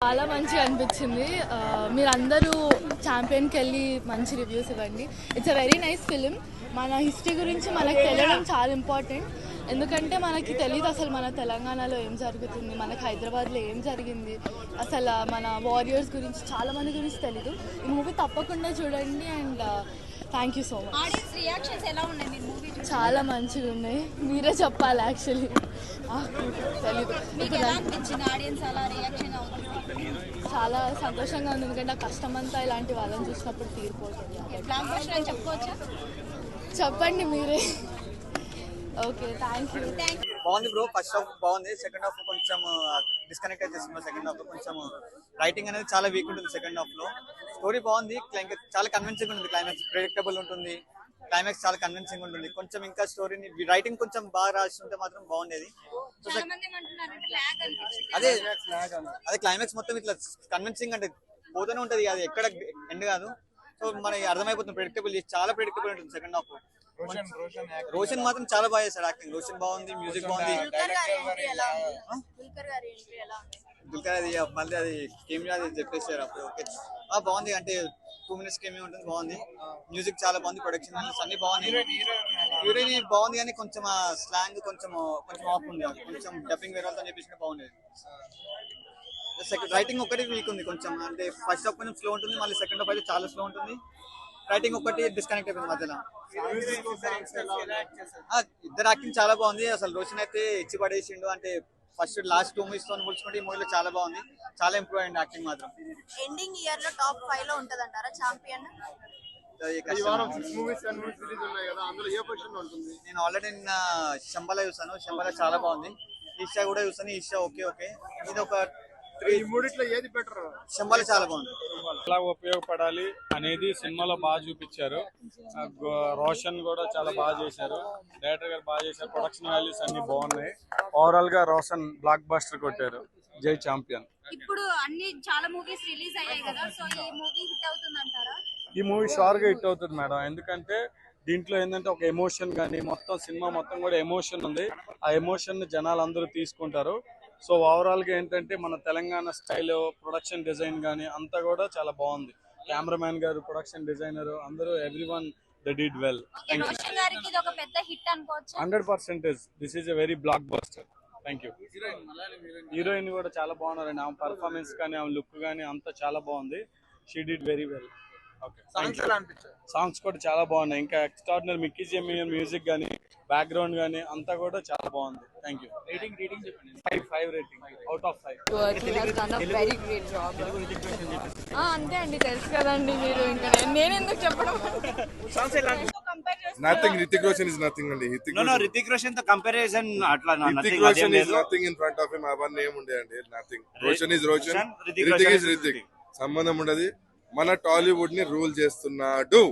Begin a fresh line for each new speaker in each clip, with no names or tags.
చాలా మంచిగా అనిపించింది. మీరందరూ ఛాంపియన్కి వెళ్ళి మంచి రివ్యూస్ ఇవ్వండి. It's a very nice film. మన హిస్టరీ గురించి మనకు తెలియడం చాలా ఇంపార్టెంట్. ఎందుకంటే మనకి తెలియదు అసలు మన తెలంగాణలో ఏం జరుగుతుంది, మనకి హైదరాబాద్లో ఏం జరిగింది, అసలు మన వారియర్స్ గురించి చాలా మంది గురించి తెలీదు. ఈ మూవీ తప్పకుండా చూడండి. And thank you so much. చాలా మంచిగా ఉన్నాయి. మీరే చెప్పాలి. యాక్చువల్లీ తెలీదు. చాలా సంతోషంగా ఉంది. ఎందుకంటే ఆ కష్టం అంతా ఇలాంటి వాళ్ళని చూసినప్పుడు తీరిపోతుంది. చెప్పండి మీరే. Okay, thank you.
బాగుంది బ్రో. ఫస్ట్ హాఫ్ బాగుంది, సెకండ్ హాఫ్ కొంచెం డిస్కనెక్ట్ చేస్తున్నా. సెకండ్ హాఫ్ కొంచెం రైటింగ్ అనేది చాలా వీక్ ఉంటుంది. సెకండ్ హాఫ్ లో స్టోరీ బాగుంది, చాలా కన్విన్సింగ్ ఉంటుంది. క్లైమాక్స్ ప్రెడిక్టబుల్ ఉంటుంది. క్లైమాక్స్ చాలా కన్విన్సింగ్ ఉంటుంది. కొంచెం ఇంకా స్టోరీని రైటింగ్ కొంచెం బాగా రాస్తుంటే మాత్రం బాగుండేది. అదే క్లైమాక్స్ మొత్తం ఇట్లా కన్విన్సింగ్ అంటే పోతూనే ఉంటది, అది ఎక్కడ ఎండ్ కాదు. సో మనకి అర్థమైపోతుంది. ప్రెడిక్టబుల్, చాలా ప్రెడిక్టబుల్ ఉంటుంది సెకండ్ హాఫ్. రోషన్ మాత్రం చాలా బాగా చేశాడు యాక్టింగ్. రోషన్ బాగుంది, మ్యూజిక్ బాగుంది. దుల్కర్ అది మళ్ళీ అది కెమియా అది చెప్పేసారు అప్పుడు. ఓకే బాగుంది, అంటే 2 minutes కెమియా ఉంటుంది. బాగుంది, మ్యూజిక్ చాలా బాగుంది, ప్రొడక్షన్ అన్ని బాగుంది. హీరోయిన్ బాగుంది కానీ కొంచెం స్లాంగ్ కొంచెం ఆఫ్ ఉంది. కొంచెం డబ్బింగ్ వేరే వాళ్ళతో చెప్పేసి బాగుండేది. రైటింగ్ ఒకటి వీక్ ఉంది కొంచెం. అంటే ఫస్ట్ హాఫ్ కొంచెం స్లో ఉంటుంది, మళ్ళీ సెకండ్ హాఫ్ అయితే చాలా స్లో ఉంటుంది. రైటింగ్ ఒకటి డిస్కనెక్ట్ అయిపోయింది మధ్యలో. ఇద్దరు యాక్టింగ్ చాలా బాగుంది. అసలు రోషన్ అయితే ఇచ్చి పడేసిండు. అంటే ఫస్ట్ లాస్ట్ 2 movies తో పోల్చుకుంటే ఈ మూవీలో చాలా బాగుంది, చాలా ఇంప్రూవ్ అయింది యాక్టింగ్ మాత్రం.
ఎండింగ్ ఇయర్ లో టాప్ 5 లో ఉంటదంటారా ఛాంపియన్?
నేను ఆల్రెడీ నిన్న శంబల చూసాను. శంబల చాలా బాగుంది. ఈషా కూడా చూసాను. ఈషా ఓకే. ఇది ఒక 3 ఏది బెటర్? శంబల చాలా బాగుంది.
ఎలా ఉపయోగపడాలి అనేది సినిమాలో బాగా చూపించారు. రోషన్ కూడా చాలా బాగా చేశారు, డైరెక్టర్ గారు బాగా చేశారు. ప్రొడక్షన్ వాల్యూస్ అన్ని బాగున్నాయి. ఓవరాల్ గా రోషన్ బ్లాక్ బస్టర్ కొట్టారు. జై ఛాంపియన్.
ఇప్పుడు అన్ని చాలా మూవీస్ రిలీజ్ అయ్యాయి కదా, సో ఈ మూవీ హిట్ అవుతుందంటారా?
ఈ మూవీ షూర్ గా హిట్ అవుతుంది మేడం. ఎందుకంటే దీంట్లో ఏంటంటే ఒక ఎమోషన్ కానీ, మొత్తం సినిమా మొత్తం కూడా ఎమోషన్ ఉంది. ఆ ఎమోషన్ ని జనాలు అందరూ తీసుకుంటారు. సో ఓవరాల్ గా ఏంటంటే మన తెలంగాణ స్టైల్, ప్రొడక్షన్ డిజైన్ కానీ అంతా కూడా చాలా బాగుంది. కెమెరామ్యాన్ గారు, ప్రొడక్షన్ డిజైనర్ అందరూ everyone they did well. 100% this is a very block buster. Thank you. Heroine కూడా చాలా బాగున్నారండి. ఆమె పర్ఫార్మెన్స్ కానీ, ఆమె లుక్ కానీ అంతా చాలా బాగుంది. She did very well. Songs కూడా చాలా బాగున్నాయి. ఇంకా ఎక్స్ట్రాడినరీ మిక్కీ జెమియన్ మ్యూజిక్ కానీ, బ్యాక్గ్రౌండ్ కానీ అంతా కూడా చాలా బాగుంది. Thank you. రేటింగ్ చెప్పండి. 5 rating out of 5.
Very great job. అంతే అండి, తెలుసు కదండి మీరు. ఇంకా నేను ఎందుకు చెప్పడం.
Nothing. Hrithik Roshan is nothing andi.
Hrithik Roshan to comparison atla
Hrithik Roshan is nothing in front of him. Avan name unde andi. Nothing. Roshan is Roshan. Hrithik is Hrithik. Sambandham undadi. Mana Tollywood ni rule chestunnadu.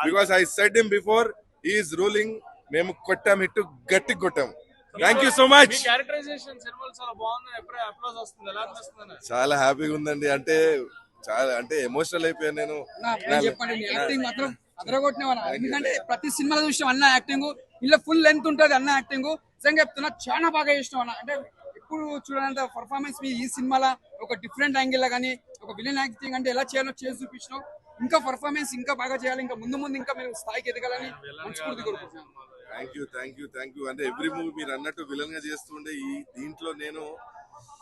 Because I said him before, he is ruling. Memu kottam hit gatti kottam. Thank you so much.
Characterisation సినిమాలో చాలా బాగుంది. ఎప్పుడే applause వస్తుంది. ఎలా అనిపిస్తుంది?
చాలా హ్యాపీగా ఉందండి. అంటే చాలా అంటే ఎమోషనల్ అయిపోయాను నేను.
యాక్టింగ్ మాత్రం అదరగొట్టిన. ఎందుకంటే ప్రతి సినిమాలో చూసిన అన్న యాక్టింగ్, ఇలా ఫుల్ లెంత్ ఉంటుంది అన్న యాక్టింగ్. నిజంగా చెప్తున్నా చాలా బాగా చేసిన అన్న. అంటే ఇప్పుడు చూడండి పర్ఫార్మెన్స్ మీ ఈ సినిమాలో ఒక డిఫరెంట్ యాంగిల్ లా కానీ, ఒక విలన్ యాక్టింగ్ అంటే ఎలా చేయాలో చేసి చూపించినావు. ఇంకా పర్ఫార్మెన్స్ ఇంకా బాగా చేయాలి, ఇంకా ముందు ఇంకా మీరు స్థాయికి ఎదగాలని మనస్ఫూర్తి కోరుకుంటున్నాను.
Thank you. అంటే ఎవ్రీ మూవీ మీరు అన్నట్టు విలన్ గా చేస్తుండే ఈ దీంట్లో నేను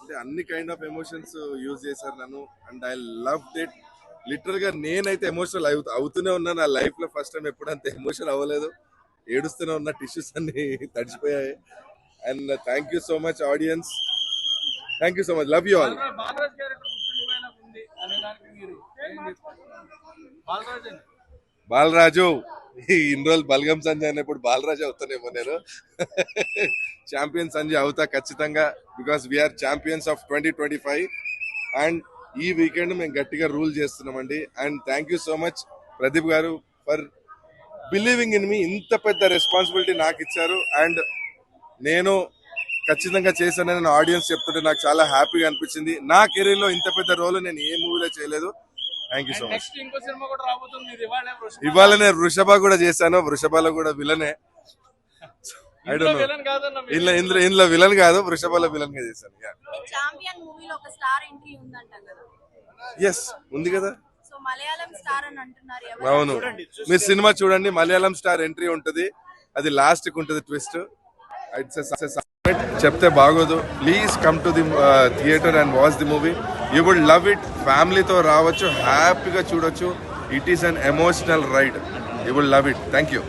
అంటే అన్ని కైండ్ ఆఫ్ ఎమోషన్స్ యూజ్ చేశారు నన్ను. And I love it. Literal గా నేనైతే ఎమోషనల్ అవుతూనే ఉన్నాను. నా లైఫ్ లో ఫస్ట్ టైం ఎప్పుడు అంత ఎమోషనల్ అవ్వలేదు. ఏడుస్తూనే ఉన్న, టిష్యూస్ అన్ని తడిచిపోయాయి. And thank you so much audience. Thank you so much. Love you all. Balaraju ఇన్ని రోజులు బల్గం సంజయ్ అన్నప్పుడు బాలరాజు అవుతానేమో నేను. ఛాంపియన్ సంజయ్ అవుతా ఖచ్చితంగా. Because we are champions of 2025 and ఈ వీకెండ్ మేము గట్టిగా రూల్ చేస్తున్నామండి. And thank you so much Pradeep garu for believing in me. ఇంత పెద్ద రెస్పాన్సిబిలిటీ నాకు ఇచ్చారు అండ్ నేను ఖచ్చితంగా చేశానని ఆడియన్స్ చెప్తుంటే నాకు చాలా హ్యాపీగా అనిపించింది. నా కెరీర్ లో ఇంత పెద్ద రోల్ నేను ఏ మూవీలో చేయలేదు. Thank you so much. ఇవాళనే వృషభ కూడా చేశాను. వృషభలో కూడా విలనే. I don't know. ఇందులో విలన్ కాదు, వృషభలో విలన్ గా చేశాను.
చాంపియన్ మూవీలో ఒక స్టార్ ఎంట్రీ ఉందంట కదా,
ఎస్ ఉంది కదా.
సో మలయాళం స్టార్ అని అంటున్నారు ఎవరు?
అవును, మీరు సినిమా చూడండి, మలయాళం స్టార్ ఎంట్రీ ఉంటది, అది లాస్ట్ కి ఉంటది ట్విస్ట్. చెప్తే బాగోదు. Please come to the theatre and watch the movie. You would love it. ఫ్యామిలీతో రావచ్చు, హ్యాపీగా చూడొచ్చు. It is an emotional ride. You would love it. Thank you.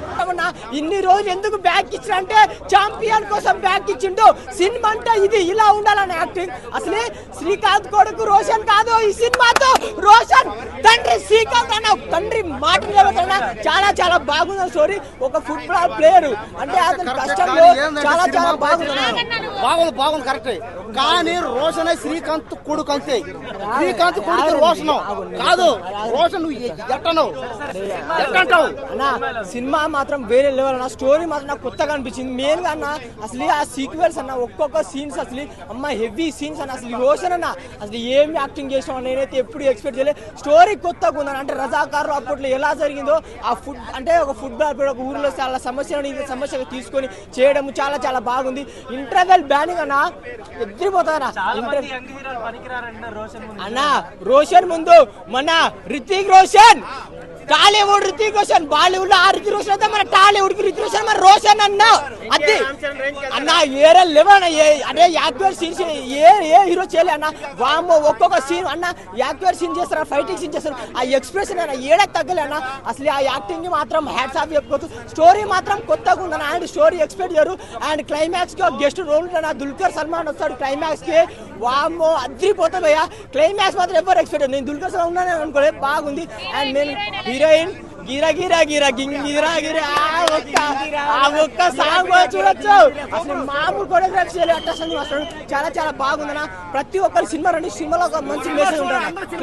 ఇన్ని రోజులు ఎందుకు బ్యాక్ ఇచ్చినంటే ఛాంపియన్ కోసం బ్యాక్ ఇచ్చిండు. సినిమా అంటే ఇది ఇలా ఉండాలని యాక్టింగ్. అసలే శ్రీకాంత్ కొడుకు రోషన్ కాదు, ఈ సినిమాతో రోషన్ తండ్రి శ్రీకాంత్ అన్న తండ్రి మాట నిలబెట్టిన చాలా చాలా బాగుంది స్టోరీ. ఒక ఫుట్బాల్ ప్లేయర్ అంటే అతని కష్టంలో చాలా చాలా
బాగుంది కరెక్ట్. కానీ రోషన్ శ్రీకాంత్ కొడుకు అంతే. శ్రీకాంత్ కొడుకు రోషన్ కాదు. రోషన్ నువ్వు ఎట్టనవు
అన్న సినిమా మాత్రం వేరే లెవెల్ అన్న. స్టోరీ మాత్రం నాకు కొత్తగా అనిపించింది. మెయిన్ గా అన్న అసలు ఆ సీక్వెల్స్ అన్న ఒక్కొక్క సీన్స్ అసలు అమ్మ హెవీ సీన్స్ అన్న. అసలు రోషన్ అన్న అసలు ఏం యాక్టింగ్ చేసాం నేనైతే ఎప్పుడు ఎక్స్పెక్ట్ చేయలేదు. స్టోరీ కొత్తగా ఉందని అంటే రజాకారు అప్పట్లో ఎలా జరిగిందో ఆ ఫుడ్ అంటే ఒక ఫుట్బాల్ ప్లేయర్ ఒక ఊర్లో చాలా సమస్యగా తీసుకొని చేయడం చాలా చాలా బాగుంది. ఇంటర్వెల్ బ్యానింగ్ అన్న ఎదిరిపోతారా అన్న. రోషన్ ముందు మన రితిక్ రోషన్, టాలీవుడ్ రితిక్ రోషన్, బాలీవుడ్ లో ఆ రితిక్ రోషన్ అయితే మన టాలీవుడ్ కి రితిక్ రోషన్ మన రోషన్ అన్న. అది అన్న ఏరే లెవెల్ అదే యాక్టివ్ సీన్స్ ఏ హీరో చేయలే అన్న. వామ్మో ఒక్కొక్క సీన్ అన్న యాక్టివ్ సీన్ చేస్తారు, ఫైటింగ్ సీన్ చేస్తారు. ఆ ఎక్స్ప్రెషన్ అన్న ఏడా తగ్గలే అన్న. అసలు ఆ యాక్టింగ్ మాత్రం హ్యాట్స్ ఆఫ్ చెప్పుకోవచ్చు. స్టోరీ మాత్రం కొత్తగా ఉందన్న. అండ్ స్టోరీ ఎక్స్పెక్ట్ చేయరు. అండ్ క్లైమాక్స్ కి గెస్ట్ రోల్ ఉన్న దుల్కర్ సల్మాన్ వస్తాడు క్లైమాక్స్ కి. వామ్మో అదిరిపోతుంది భయ్యా. క్లైమాక్స్ మాత్రం ఎవరు ఎక్స్పెక్ట్. నేను దుల్కర్ సల్మాన్ ఉన్నాను అనుకోలేదు, బాగుంది. అండ్ నేను హీరోయిన్ గిరా గిరా గిరా గిరా గిరా ఆ ఒక్క సాంగ్ చూడొచ్చు. అసలు మామూలు కొరియోగ్రఫీ అట్లా చాలా చాలా బాగుందన్న. ప్రతి ఒక్కరి సినిమా రండి, సినిమాలో ఒక మంచి మెసేజ్ ఉంటుంది.